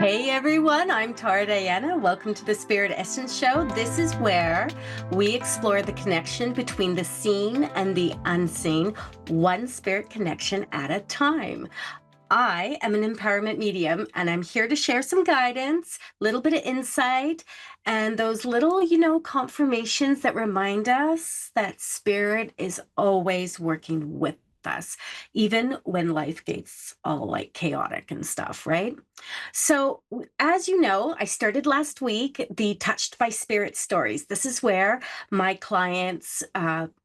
Hey everyone, I'm Tara Diana. Welcome to the Spirit Essence Show. This is where we explore the connection between the seen and the unseen, one spirit connection at a time. I am an empowerment medium and I'm here to share some guidance, a little bit of insight, and those little, confirmations that remind us that spirit is always working with us, even when life gets all like chaotic and stuff, right? So, as you know, I started last week the Touched by Spirit stories. This is where my clients,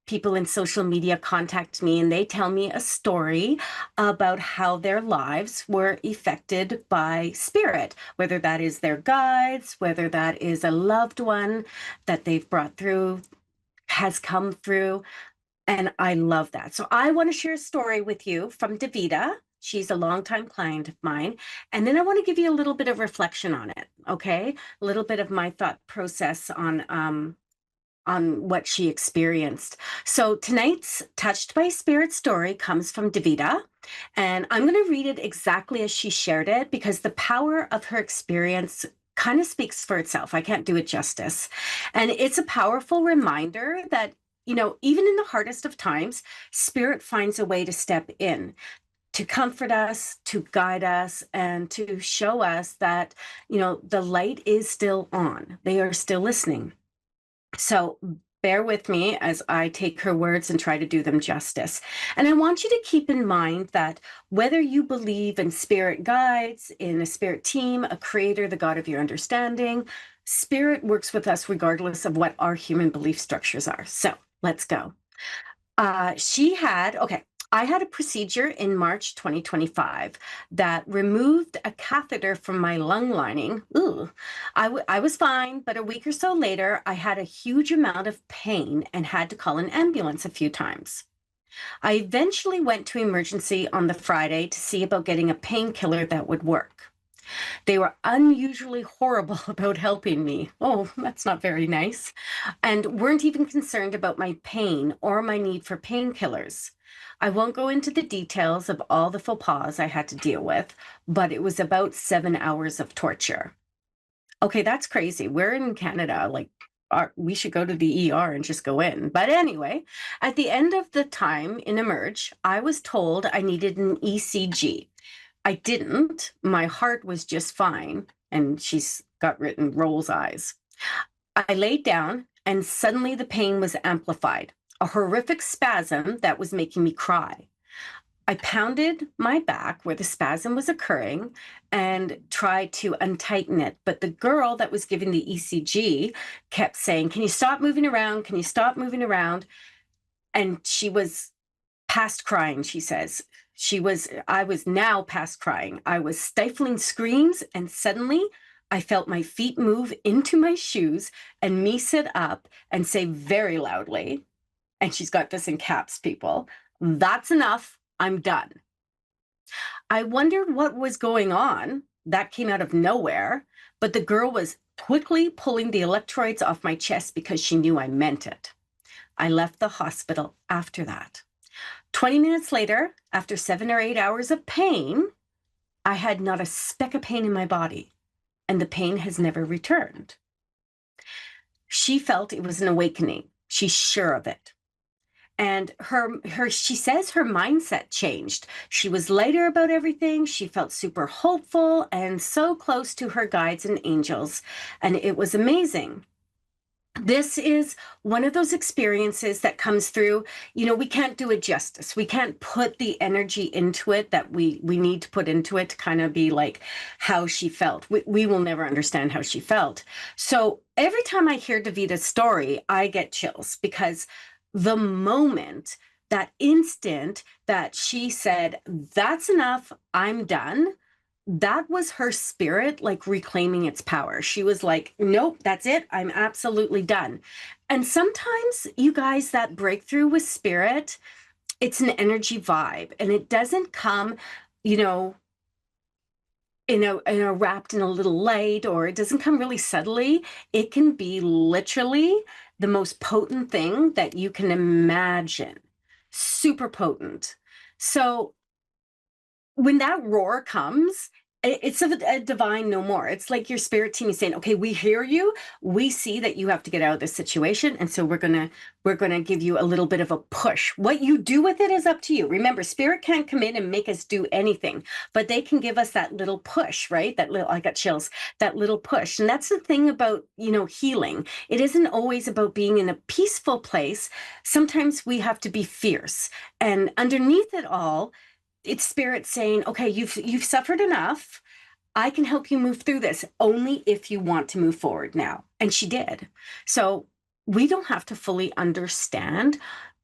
people in social media contact me and they tell me a story about how their lives were affected by spirit, whether that is their guides, whether that is a loved one that they've brought through, has come through. And I love that. So I want to share a story with you from Davida. She's a longtime client of mine. And then I want to give you a little bit of reflection on it. Okay. A little bit of my thought process on what she experienced. So tonight's Touched by Spirit story comes from Davida. And I'm going to read it exactly as she shared it because the power of her experience kind of speaks for itself. I can't do it justice. And it's a powerful reminder that, even in the hardest of times, spirit finds a way to step in, to comfort us, to guide us, and to show us that, the light is still on. They are still listening. So bear with me as I take her words and try to do them justice. And I want you to keep in mind that whether you believe in spirit guides, in a spirit team, a creator, the God of your understanding, spirit works with us regardless of what our human belief structures are. So let's go. I had a procedure in March 2025 that removed a catheter from my lung lining. Ooh, I was fine, but a week or so later, I had a huge amount of pain and had to call an ambulance a few times. I eventually went to emergency on the Friday to see about getting a painkiller that would work. They were unusually horrible about helping me. Oh, that's not very nice. And weren't even concerned about my pain or my need for painkillers. I won't go into the details of all the faux pas I had to deal with, but it was about 7 hours of torture. Okay, that's crazy. We're in Canada, like we should go to the ER and just go in. But anyway, at the end of the time in Emerge, I was told I needed an ECG. I didn't. My heart was just fine. And she's got written rolls eyes. I laid down and suddenly the pain was amplified, a horrific spasm that was making me cry. I pounded my back where the spasm was occurring and tried to untighten it. But the girl that was giving the ECG kept saying, "Can you stop moving around? Can you stop moving around?" And she was past crying, she says. I was now past crying. I was stifling screams, and suddenly I felt my feet move into my shoes and me sit up and say very loudly, and she's got this in caps, people, "That's enough. I'm done." I wondered what was going on. That came out of nowhere, but the girl was quickly pulling the electrodes off my chest because she knew I meant it. I left the hospital after that. 20 minutes later, after 7 or 8 hours of pain, I had not a speck of pain in my body, and the pain has never returned. She felt it was an awakening. She's sure of it. And she says her mindset changed. She was lighter about everything. She felt super hopeful and so close to her guides and angels. And it was amazing. This is one of those experiences that comes through, we can't do it justice. We can't put the energy into it that we need to put into it to kind of be like how she felt. We will never understand how she felt. So every time I hear Davida's story, I get chills because the moment, that instant that she said, "That's enough, I'm done," that was her spirit like reclaiming its power. She was like, "Nope, that's it. I'm absolutely done." And sometimes, you guys, that breakthrough with spirit, it's an energy vibe and it doesn't come, you know, in a wrapped in a little light, or it doesn't come really subtly. It can be literally the most potent thing that you can imagine. Super potent. So when that roar comes, It's a divine no more. It's like your spirit team is saying, okay, we hear you. We see that you have to get out of this situation. And so we're gonna give you a little bit of a push. What you do with it is up to you. Remember, spirit can't come in and make us do anything, but they can give us that little push, right? That little, I got chills, that little push. And that's the thing about, healing. It isn't always about being in a peaceful place. Sometimes we have to be fierce. And underneath it all, it's spirit saying, okay, you've suffered enough. I can help you move through this only if you want to move forward now. And she did. So we don't have to fully understand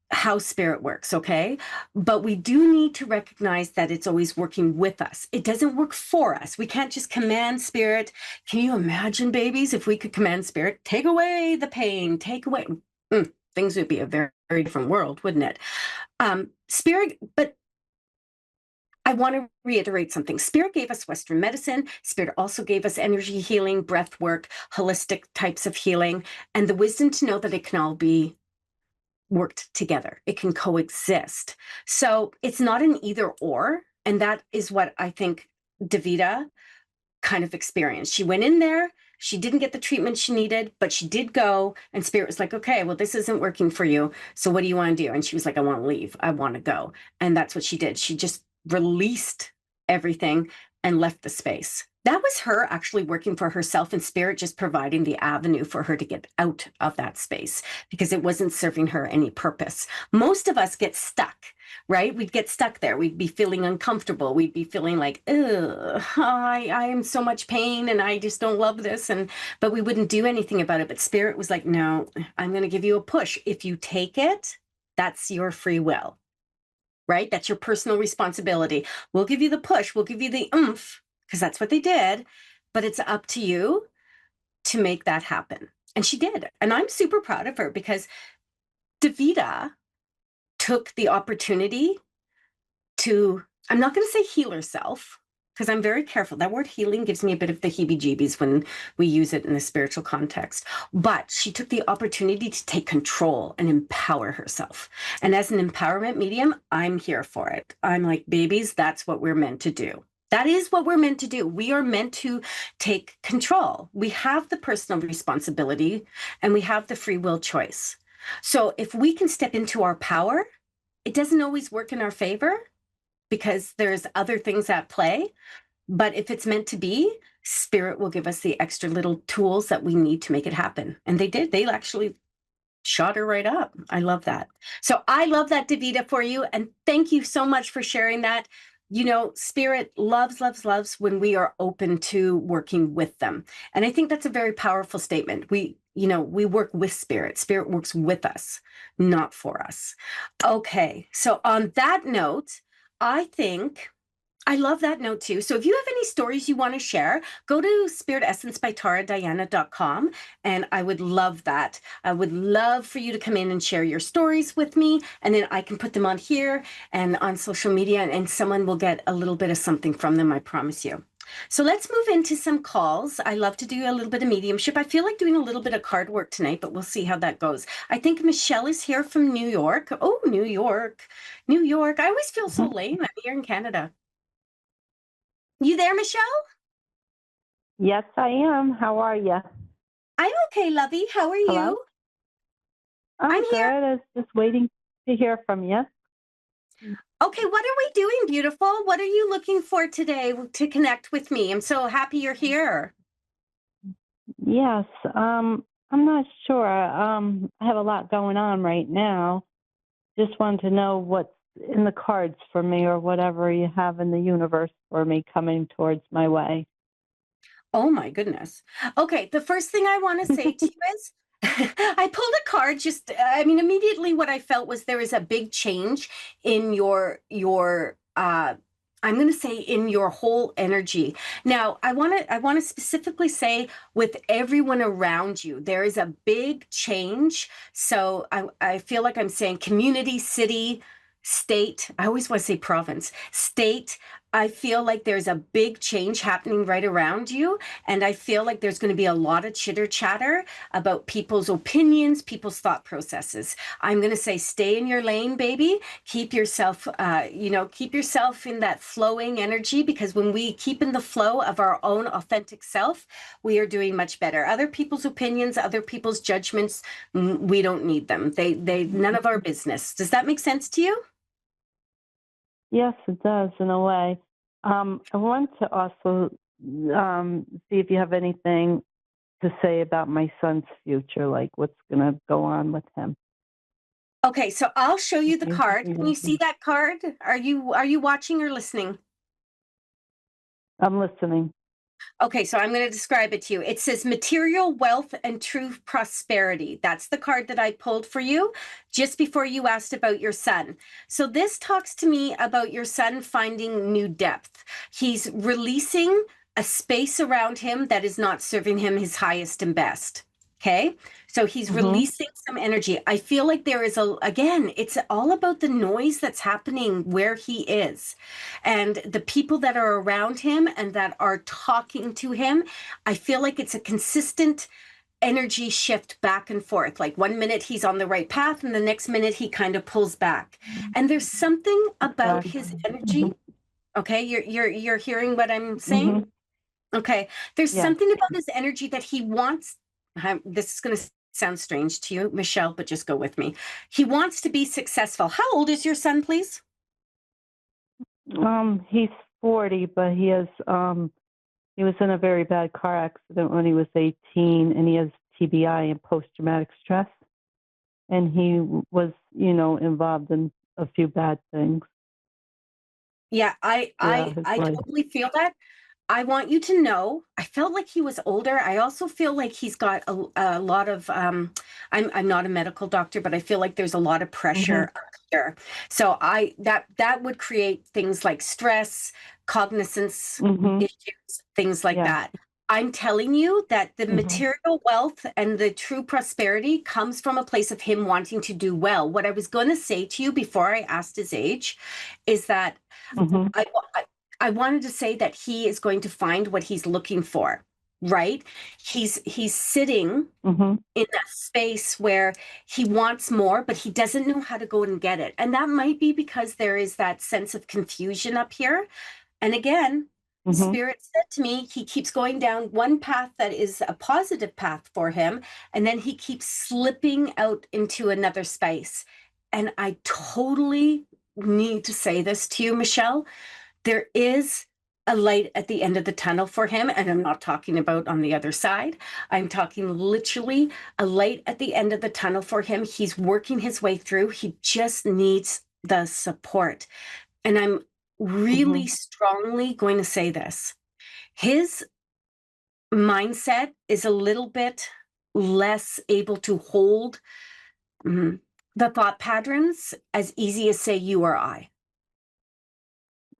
how spirit works, okay? But we do need to recognize that it's always working with us. It doesn't work for us. We can't just command spirit. Can you imagine, babies, if we could command spirit, take away the pain, take away, things would be a very, very different world, wouldn't it? Spirit, but I want to reiterate something. Spirit gave us Western medicine. Spirit also gave us energy healing, breath work, holistic types of healing, and the wisdom to know that it can all be worked together. It can coexist. So it's not an either or. And that is what I think Davida kind of experienced. She went in there. She didn't get the treatment she needed, but she did go. And spirit was like, okay, well, this isn't working for you. So what do you want to do? And she was like, I want to leave. I want to go. And that's what she did. She just released everything and left the space. That was her actually working for herself, and spirit just providing the avenue for her to get out of that space because it wasn't serving her any purpose. Most of us get stuck, right? We'd get stuck there. We'd be feeling uncomfortable. We'd be feeling like, ugh, I am so much pain and I just don't love this. But we wouldn't do anything about it. But spirit was like, no, I'm going to give you a push. If you take it, that's your free will. Right? That's your personal responsibility. We'll give you the push. We'll give you the oomph, because that's what they did. But it's up to you to make that happen. And she did. And I'm super proud of her because Davida took the opportunity to, I'm not going to say heal herself, because I'm very careful. That word healing gives me a bit of the heebie-jeebies when we use it in a spiritual context. But she took the opportunity to take control and empower herself. And as an empowerment medium, I'm here for it. I'm like, babies, that's what we're meant to do. That is what we're meant to do. We are meant to take control. We have the personal responsibility and we have the free will choice. So if we can step into our power, it doesn't always work in our favor, because there's other things at play. But if it's meant to be, spirit will give us the extra little tools that we need to make it happen. And they did. They actually shot her right up. I love that. So I love that, Davida, for you. And thank you so much for sharing that. Spirit loves, loves, loves when we are open to working with them. And I think that's a very powerful statement. We work with spirit. Spirit works with us, not for us. Okay. So on that note, I think I love that note too. So if you have any stories you want to share, go to spiritessencebytaradiana.com, and I would love that. I would love for you to come in and share your stories with me, and then I can put them on here and on social media, and someone will get a little bit of something from them, I promise you. So let's move into some calls. I love to do a little bit of mediumship. I feel like doing a little bit of card work tonight, but we'll see how that goes. I think Michelle is here from New York. Oh, New York. New York. I always feel so lame. I'm here in Canada. You there, Michelle? Yes, I am. How are you? I'm okay, lovey. How are Hello? you? I'm here. good. I was just waiting to hear from you. Okay, what are we doing, beautiful? What are you looking for today to connect with me? I'm so happy you're here. Yes, I'm not sure. I have a lot going on right now. Just wanted to know what's in the cards for me, or whatever you have in the universe for me coming towards my way. Oh my goodness. Okay, the first thing I want to say to you is I pulled a card. Immediately what I felt was there is a big change in your I'm going to say in your whole energy. Now, I want to specifically say with everyone around you, there is a big change. So I feel like I'm saying community, city, state. I always want to say province, state, I feel like there's a big change happening right around you. And I feel like there's going to be a lot of chitter chatter about people's opinions, people's thought processes. I'm going to say, stay in your lane, baby. Keep yourself, keep yourself in that flowing energy, because when we keep in the flow of our own authentic self, we are doing much better. Other people's opinions, other people's judgments, we don't need them. They, none of our business. Does that make sense to you? Yes, it does in a way. I want to also see if you have anything to say about my son's future, like what's going to go on with him. Okay, so I'll show you the You- card. Can you see you- that card? Are you watching or listening? I'm listening. Okay, so I'm going to describe it to you. It says material wealth and true prosperity. That's the card that I pulled for you just before you asked about your son. So this talks to me about your son finding new depth. He's releasing a space around him that is not serving him his highest and best. Okay, so he's Mm-hmm. releasing some energy. I feel like there is again, it's all about the noise that's happening where he is and the people that are around him and that are talking to him. I feel like it's a consistent energy shift back and forth. Like one minute he's on the right path and the next minute he kind of pulls back. And there's something about his energy. Okay, you're hearing what I'm saying? Mm-hmm. Okay. There's Yeah. something about his energy that he wants. This is going to sound strange to you, Michelle, but just go with me. He wants to be successful. How old is your son, please? He's 40, but he was in a very bad car accident when he was 18, and he has TBI and post-traumatic stress. And he was, involved in a few bad things Yeah, I throughout I his I life. totally feel that. I want you to know, I felt like he was older. I also feel like he's got a lot of I'm not a medical doctor, but I feel like there's a lot of Mm-hmm. pressure up here. So that would create things like stress, cognizance Mm-hmm. issues, things like Yeah. that. I'm telling you that the Mm-hmm. material wealth and the true prosperity comes from a place of him wanting to do well. What I was going to say to you before I asked his age is that Mm-hmm. I, I wanted to say that he is going to find what he's looking for, right? He's sitting Mm-hmm. in that space where he wants more, but he doesn't know how to go and get it. And that might be because there is that sense of confusion up here. And again, Mm-hmm. Spirit said to me, he keeps going down one path that is a positive path for him, and then he keeps slipping out into another space. And I totally need to say this to you, Michelle. There is a light at the end of the tunnel for him. And I'm not talking about on the other side. I'm talking literally a light at the end of the tunnel for him. He's working his way through. He just needs the support. And I'm Mm-hmm. really strongly going to say this. His mindset is a little bit less able to hold the thought patterns as easy as say you or I.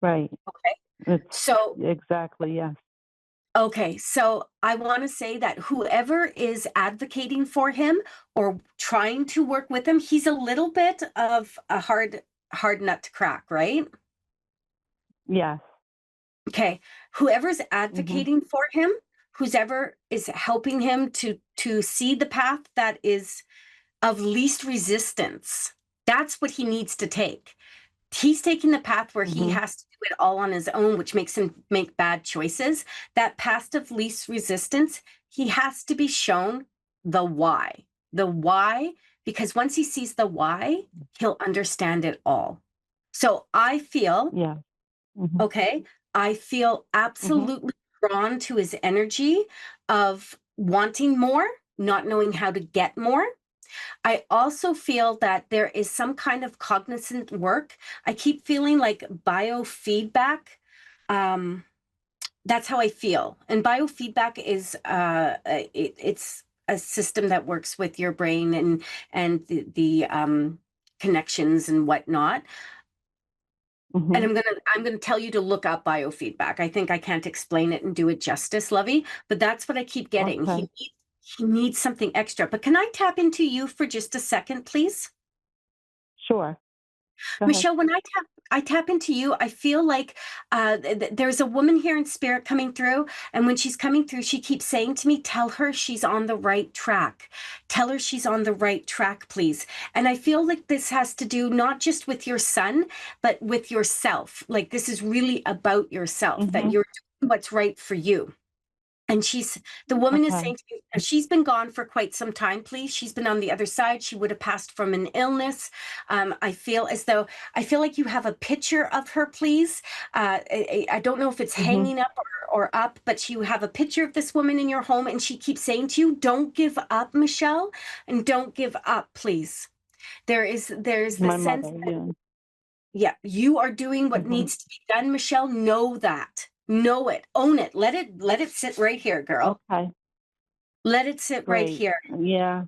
Right. Okay. It's So exactly, yes. Okay, so I want to say that whoever is advocating for him or trying to work with him, he's a little bit of a hard nut to crack, right? Yes. Okay, whoever's Mm-hmm. advocating for him, who's ever is helping him to see the path that is of least resistance, that's what he needs to take. He's taking the path where he Mm-hmm. has to do it all on his own, which makes him make bad choices. That path of least resistance, he has to be shown the why. The why, because once he sees the why, he'll understand it all. So I feel, Yeah. Mm-hmm. okay, I feel Mm-hmm. absolutely drawn to his energy of wanting more, not knowing how to get more. I also feel that there is some kind of cognizant work. I keep feeling like biofeedback. Um, that's how I feel. And biofeedback is it's a system that works with your brain and the connections and whatnot. And Mm-hmm. I'm gonna tell you to look up biofeedback. I think I can't explain it and do it justice, Lovey, but that's what I keep getting. Okay. He needs something extra. But can I tap into you for just a second, please? Sure. Go ahead. Michelle, when I tap into you, I feel like there's a woman here in spirit coming through. And when she's coming through, she keeps saying to me, tell her she's on the right track. Tell her she's on the right track, please. And I feel like this has to do not just with your son, but with yourself. Like this is really about yourself, that Mhm. you're doing what's right for you. And the woman is Okay. saying to me, she's been gone for quite some time, please. She's been on the other side. She would have passed from an illness. I feel like you have a picture of her, please. I don't know if it's Mhm. hanging up or up, but you have a picture of this woman in your home. And she keeps saying to you, don't give up, Michelle, and don't give up, please. There's the My sense, mother, yeah. yeah, you are doing what Mhm. needs to be done, Michelle. Know that. Know it. Own it. Let it sit right here, girl. Okay, Let it sit right great. here. Yeah.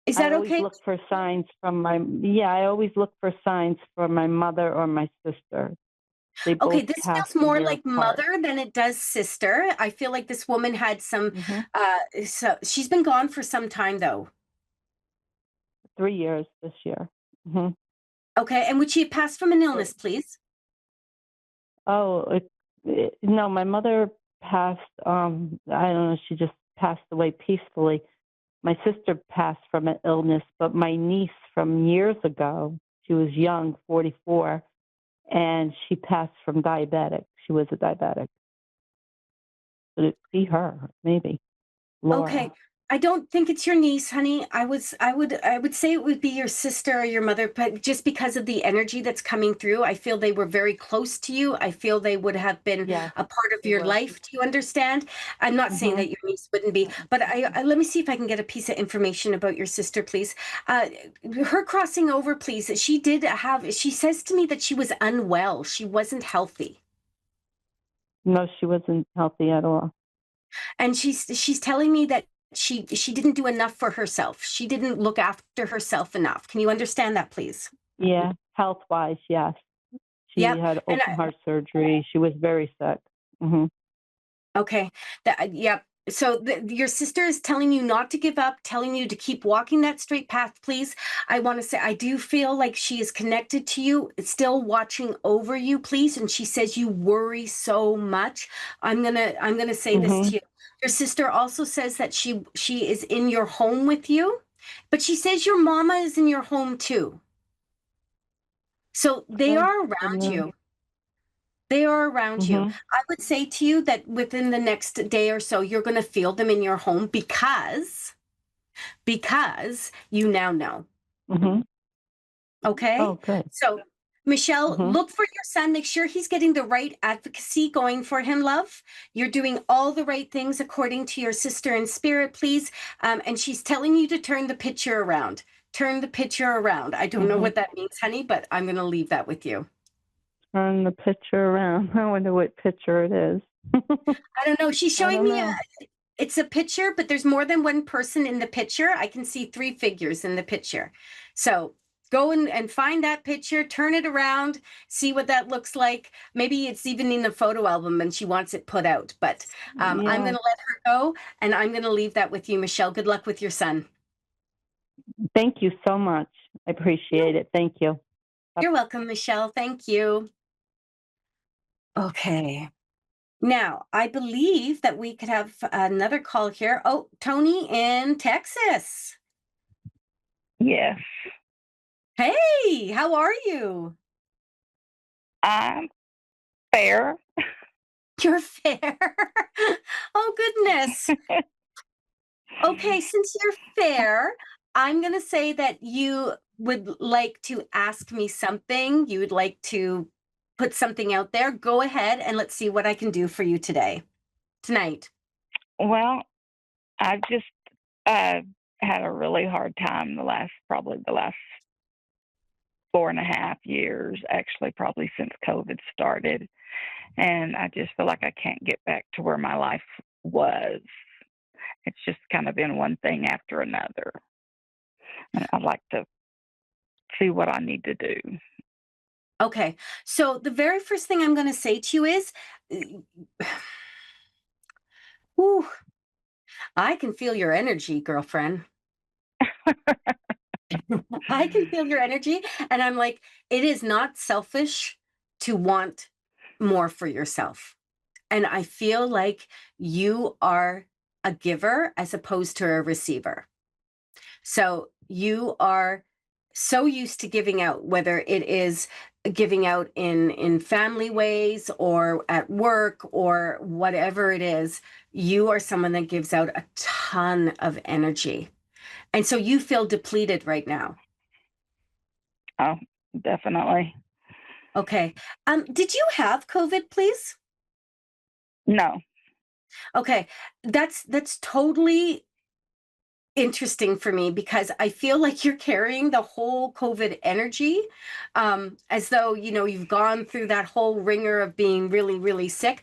Is I that always okay? look for signs from my yeah, I always look for signs from my mother or my sister. They Okay, both this passed feels a more year like apart. mother than it does sister. I feel like this woman had some, Mhm. so she's been gone for some time though. 3 years this year. Mhm. Okay, and would she have passed from an illness, Great. please? Oh, no, my mother passed, I don't know, she just passed away peacefully. My sister passed from an illness, but my niece from years ago, she was young, 44, and she passed from diabetic. She was a diabetic. Could it be her? Maybe. Okay. Laura. I don't think it's your niece, honey. I would say it would be your sister or your mother, but just because of the energy that's coming through, I feel they were very close to you. I feel they would have been Yes, a part of they your were. life. Do you understand? I'm not saying Mhm. that your niece wouldn't be, but let me see if I can get a piece of information about your sister, please. Uh, Her crossing over, please. She says to me that she was unwell. She wasn't healthy. No, she wasn't healthy at all. And she's telling me that she didn't do enough for herself. She didn't look after herself enough. Can you understand that, please? Yeah, health-wise, yes. She Yep. had And open heart surgery. She was very sick. Mhm. okay, yep. So your sister is telling you not to give up, telling you to keep walking that straight path, please. I want to say I do feel like she is connected to you, still watching over you, please. And she says you worry so much. I'm gonna say this Mhm. to you. Your sister also says that she is in your home with you, but she says your mama is in your home too. So they Okay. are Good around news. you. They are around you. Mhm. I would say to you that within the next day or so, you're going to feel them in your home because you now know. Mhm. Okay. Oh, good. So, Michelle, Mhm. look for your son. Make sure he's getting the right advocacy going for him, love. You're doing all the right things according to your sister in spirit, please. And she's telling you to turn the picture around. Turn the picture around. I don't know Mhm. what that means, honey, but I'm going to leave that with you. Turn the picture around. I wonder what picture it is. I don't know. She's I showing don't me know. it's a picture, but there's more than one person in the picture. I can see three figures in the picture. So go and find that picture, turn it around, see what that looks like. Maybe it's even in a photo album and she wants it put out. But I'm going Yeah. to let her go and I'm going to leave that with you, Michelle. Good luck with your son. Thank you so much. I appreciate it. Thank you. You're welcome, Michelle. Thank you. Okay. Now, I believe that we could have another call here. Oh, Tony in Texas. Yes, Hey, how are you? I'm fair. You're fair. Oh, goodness. Okay, since you're fair, I'm going to say that you would like to ask me something. You would like to put something out there. Go ahead and let's see what I can do for you tonight. Well, I've just uh, had a really hard time probably the last 4.5 years, actually, probably since COVID started. And I just feel like I can't get back to where my life was. It's just kind of been one thing after another. And I'd like to see what I need to do. Okay, so the very first thing I'm going to say to you is, whew, I can feel your energy, girlfriend. I can feel your energy. And I'm like, it is not selfish to want more for yourself. And I feel like you are a giver as opposed to a receiver. So you are so used to giving out, whether it is giving out in family ways or at work or whatever it is, you are someone that gives out a ton of energy. And so you feel depleted right now. Oh, definitely. Okay. Did you have COVID, please? No. Okay. That's totally interesting for me because I feel like you're carrying the whole COVID energy, as though, you've gone through that whole ringer of being really, really sick.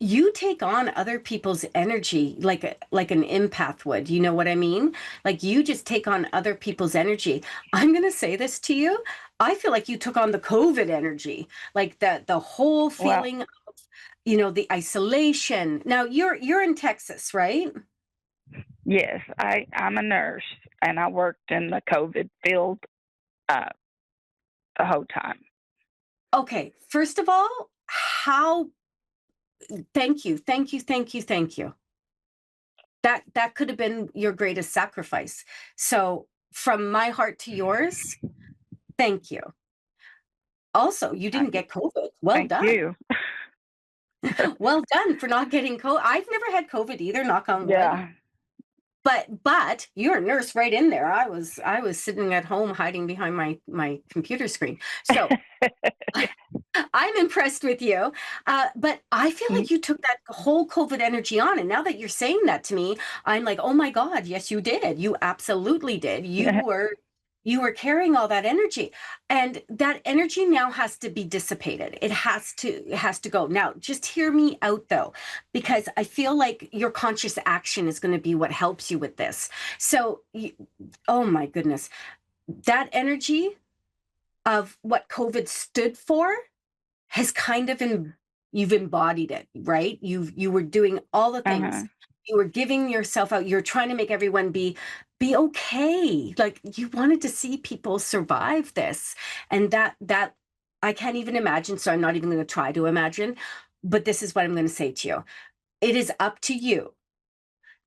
You take on other people's energy like an empath would. You know what I mean? Like you just take on other people's energy. I'm going to say this to you. I feel like you took on the COVID energy, like the whole Well, feeling of, the isolation. Now you're in Texas, right? yes, I'm a nurse and I worked in the COVID field uh, the whole time. Okay, first of all, how thank you, thank you, thank you, thank you. That could have been your greatest sacrifice. So from my heart to yours, thank you. Also, you Uh, didn't get COVID. Well Thank done. you. Well done for not getting COVID. I've never had COVID either, knock on wood. Yeah. But you're a nurse right in there. I was sitting at home hiding behind my computer screen. So I'm impressed with you. But I feel Mm, like you took that whole COVID energy on. And now that you're saying that to me, I'm like, oh my God, yes, you did. You absolutely did. You were carrying all that energy. And that energy now has to be dissipated. It has to go. Now, just hear me out though, because I feel like your conscious action is going to be what helps you with this. So, oh my goodness, that energy of what COVID stood for has kind of you've embodied it, right? You were doing all the things. uh-huh. You were giving yourself out. You're trying to make everyone be okay. Like you wanted to see people survive this. And that I can't even imagine. So I'm not even going to try to imagine. But this is what I'm going to say to you. It is up to you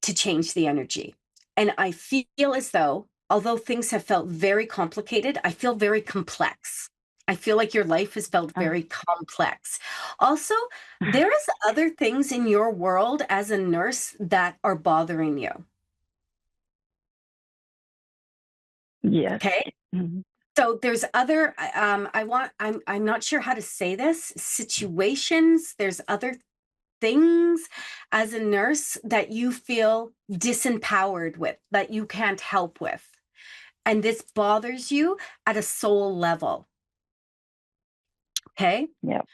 to change the energy. And I feel as though, although things have felt very complicated, I feel very complex. I feel like your life has felt uh, very complex. Also, there is other things in your world as a nurse that are bothering you. Yes. Okay. Mhm. So there's other, I'm not sure how to say this, situations, there's other things as a nurse that you feel disempowered with, that you can't help with. And this bothers you at a soul level. Okay. Yep.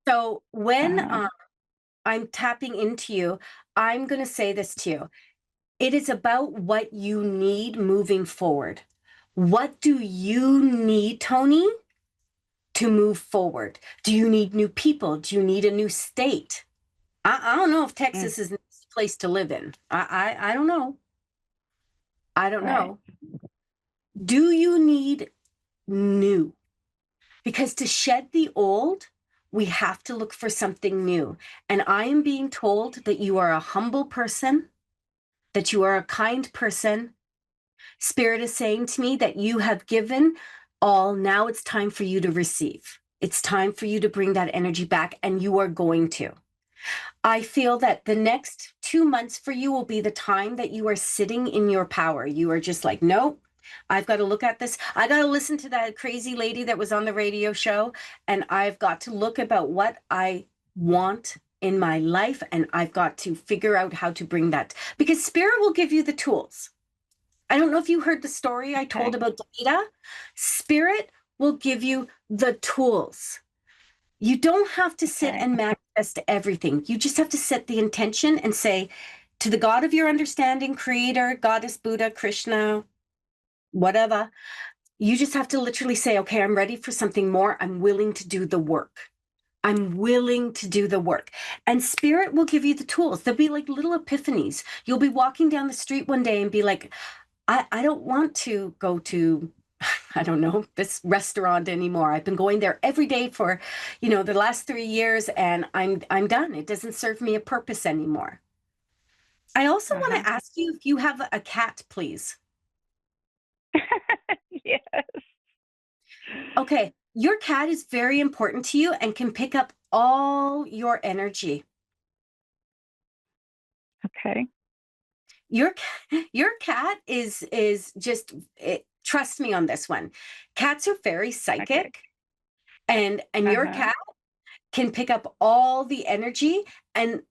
So when Uh-huh. I'm tapping into you, I'm going to say this to you. It is about what you need moving forward. What do you need, Tony, to move forward? Do you need new people? Do you need a new state? I don't know if Mm, Texas is a nice place to live in. I don't know. I don't right. know. Do you need new? Because to shed the old, we have to look for something new. And I am being told that you are a humble person, that you are a kind person. Spirit is saying to me that you have given all. Now it's time for you to receive. It's time for you to bring that energy back, and you are going to. I feel that the next 2 months for you will be the time that you are sitting in your power. You are just like, nope, I've got to look at this. I got to listen to that crazy lady that was on the radio show, and I've got to look about what I want in my life, and I've got to figure out how to bring that, because Spirit will give you the tools. I don't know if you heard the story I told Okay. about Davida. Spirit will give you the tools. You don't have to sit Okay. and manifest everything. You just have to set the intention and say to the God of your understanding, creator, goddess, Buddha, Krishna, whatever, you just have to literally say, okay, I'm ready for something more. I'm willing to do the work. I'm willing to do the work. And Spirit will give you the tools. There'll be like little epiphanies. You'll be walking down the street one day and be like, I don't want to go to I don't know, this restaurant anymore. I've been going there every day for, the last 3 years, and I'm done. It doesn't serve me a purpose anymore. I also want Uh-huh. to ask you if you have a cat, please. Yes. Okay, your cat is very important to you and can pick up all your energy. Okay. Your cat is just trust me on this one. Cats are very Okay. psychic, and your Uh-huh. cat can pick up all the energy and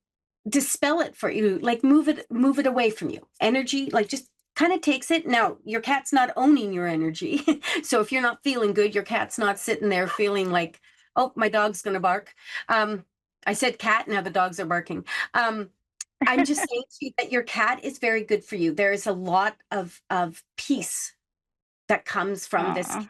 dispel it for you, like move it away from you. Energy, like, just kind of takes it. Now, your cat's not owning your energy. So if you're not feeling good, your cat's not sitting there feeling like, oh, my dog's gonna bark. I said cat, now the dogs are barking. I'm just saying to you that your cat is very good for you. There is a lot of peace that comes from this. Aw.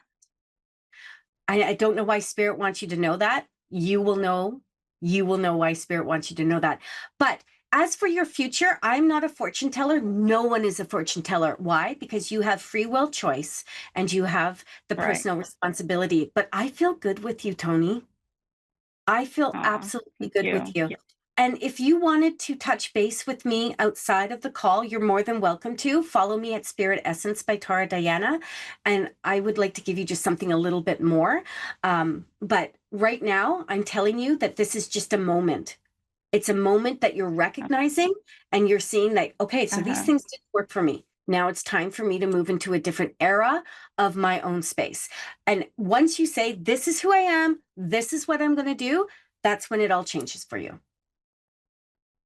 I don't know why Spirit wants you to know that. You will know. You will know why Spirit wants you to know that. But as for your future, I'm not a fortune teller. No one is a fortune teller. Why? Because you have free will choice and you have the Right. personal responsibility. But I feel good with you, Tony. I feel Aw. absolutely Thank good you. with you. And if you wanted to touch base with me outside of the call, you're more than welcome to. Follow me at Spirit Essence by Tara Diana. And I would like to give you just something a little bit more. But right now, I'm telling you that this is just a moment. It's a moment that you're recognizing and you're seeing that, okay, so these Uh-huh. things didn't work for me. Now it's time for me to move into a different era of my own space. And once you say, this is who I am, this is what I'm going to do, that's when it all changes for you.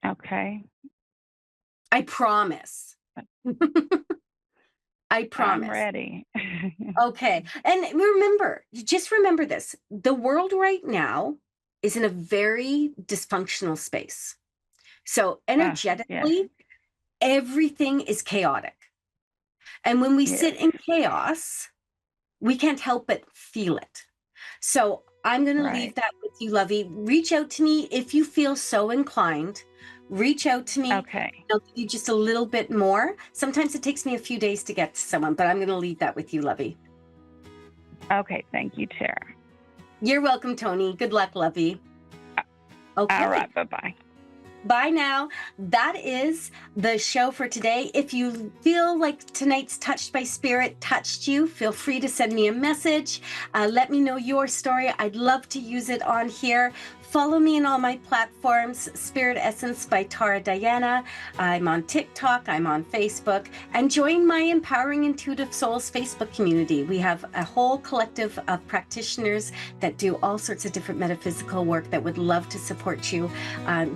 Okay. I promise. I I'm promise. ready. Okay. And remember, just remember this. The world right now is in a very dysfunctional space. So Yes. energetically, everything is chaotic. And when we Yes. sit in chaos, we can't help but feel it. So I'm going to leave Right. that with you, Lovey. Reach out to me if you feel so inclined. Reach out to me. Okay. I'll give you just a little bit more. Sometimes it takes me a few days to get to someone, but I'm going to leave that with you, Lovey. Okay. Thank you, Tara. You're welcome, Tony. Good luck, Lovey. Okay. All right. Bye-bye. Bye now. That is the show for today. If you feel like tonight's Touched by Spirit touched you, feel free to send me a message. Let me know your story. I'd love to use it on here. Follow me on all my platforms, Spirit Essence by Tara Diana. I'm on TikTok, I'm on Facebook, and join my Empowering Intuitive Souls Facebook community. We have a whole collective of practitioners that do all sorts of different metaphysical work that would love to support you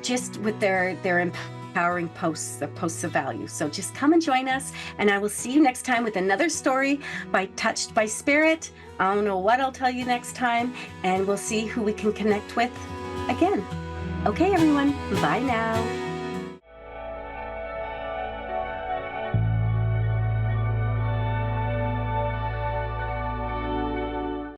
just with their empowering posts, the posts of value. So just come and join us, and I will see you next time with another story by Touched by Spirit. I don't know what I'll tell you next time, and we'll see who we can connect with again. Okay, everyone. Bye now.